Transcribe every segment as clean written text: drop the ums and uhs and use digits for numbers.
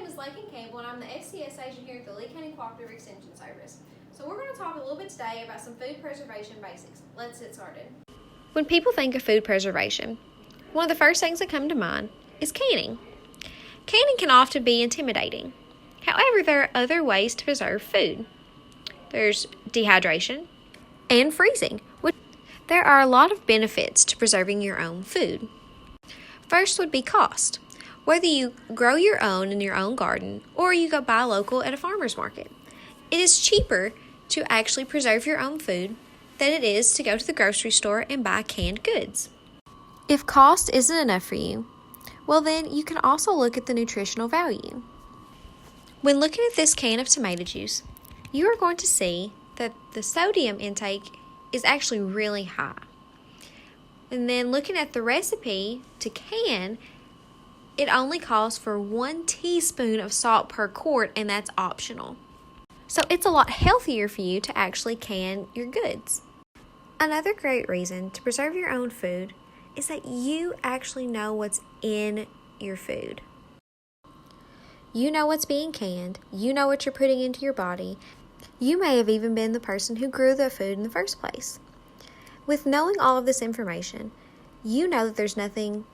name is Lakin Campbell, and I'm the FCS agent here at the Lee County Cooperative Extension Service. So we're going to talk a little bit today about some food preservation basics. Let's get started. When people think of food preservation, one of the first things that come to mind is canning. Canning can often be intimidating. However, there are other ways to preserve food. There's dehydration and freezing. There are a lot of benefits to preserving your own food. First would be cost. Whether you grow your own in your own garden or you go buy local at a farmer's market, it is cheaper to actually preserve your own food than it is to go to the grocery store and buy canned goods. If cost isn't enough for you, well then you can also look at the nutritional value. When looking at this can of tomato juice, you are going to see that the sodium intake is actually really high. And then looking at the recipe to can, it only calls for 1 teaspoon of salt per quart, and that's optional. So it's a lot healthier for you to actually can your goods. Another great reason to preserve your own food is that you actually know what's in your food. You know what's being canned, you know what you're putting into your body. You may have even been the person who grew the food in the first place. With knowing all of this information, you know that there's nothing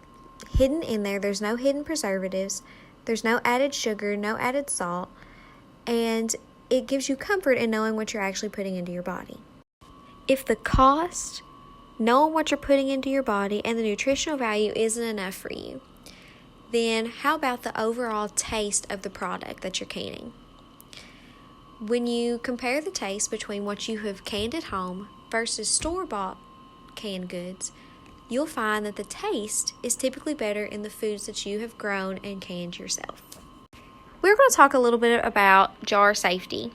hidden in there. There's no hidden preservatives. There's no added sugar, no added salt. And it gives you comfort in knowing what you're actually putting into your body. If the cost, knowing what you're putting into your body, and the nutritional value isn't enough for you, then how about the overall taste of the product that you're canning? When you compare the taste between what you have canned at home versus store-bought canned goods, you'll find that the taste is typically better in the foods that you have grown and canned yourself. We're going to talk a little bit about jar safety.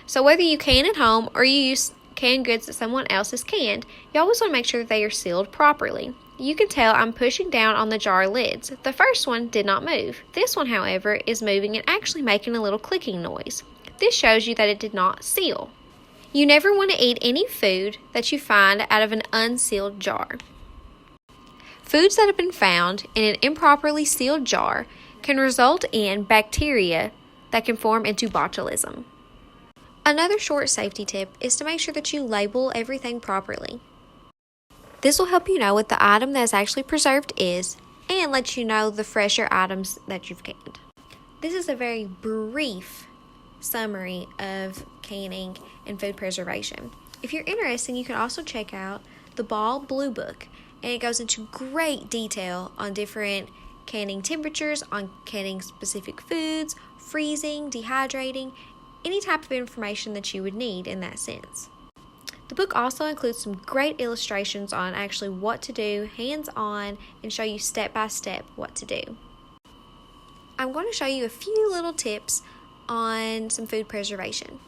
So whether you can at home or you use canned goods that someone else has canned, you always want to make sure that they are sealed properly. You can tell I'm pushing down on the jar lids. The first one did not move. This one, however, is moving and actually making a little clicking noise. This shows you that it did not seal. You never want to eat any food that you find out of an unsealed jar. Foods that have been found in an improperly sealed jar can result in bacteria that can form into botulism. Another short safety tip is to make sure that you label everything properly. This will help you know what the item that is actually preserved is and let you know the fresher items that you've canned. This is a very brief summary of canning and food preservation. If you're interested, you can also check out the Ball Blue Book, and it goes into great detail on different canning temperatures, on canning specific foods, freezing, dehydrating, any type of information that you would need in that sense. The book also includes some great illustrations on actually what to do, hands-on, and show you step by step what to do. I'm going to show you a few little tips on some food preservation.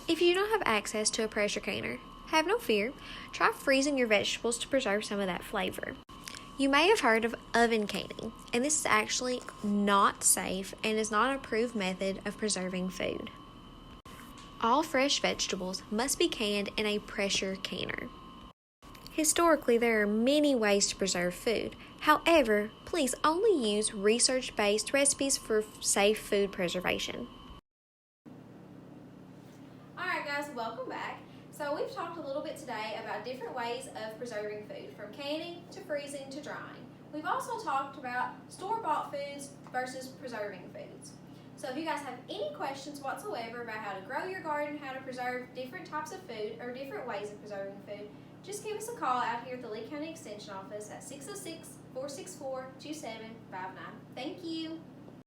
If you don't have access to a pressure canner, have no fear. Try freezing your vegetables to preserve some of that flavor. You may have heard of oven canning, and this is actually not safe and is not an approved method of preserving food. All fresh vegetables must be canned in a pressure canner. Historically, there are many ways to preserve food. However, please only use research-based recipes for safe food preservation. Alright guys, welcome back. So we've talked a little bit today about different ways of preserving food, from canning to freezing to drying. We've also talked about store-bought foods versus preserving foods. So if you guys have any questions whatsoever about how to grow your garden, how to preserve different types of food, or different ways of preserving food, just give us a call out here at the Lee County Extension Office at 606-464-2759. Thank you.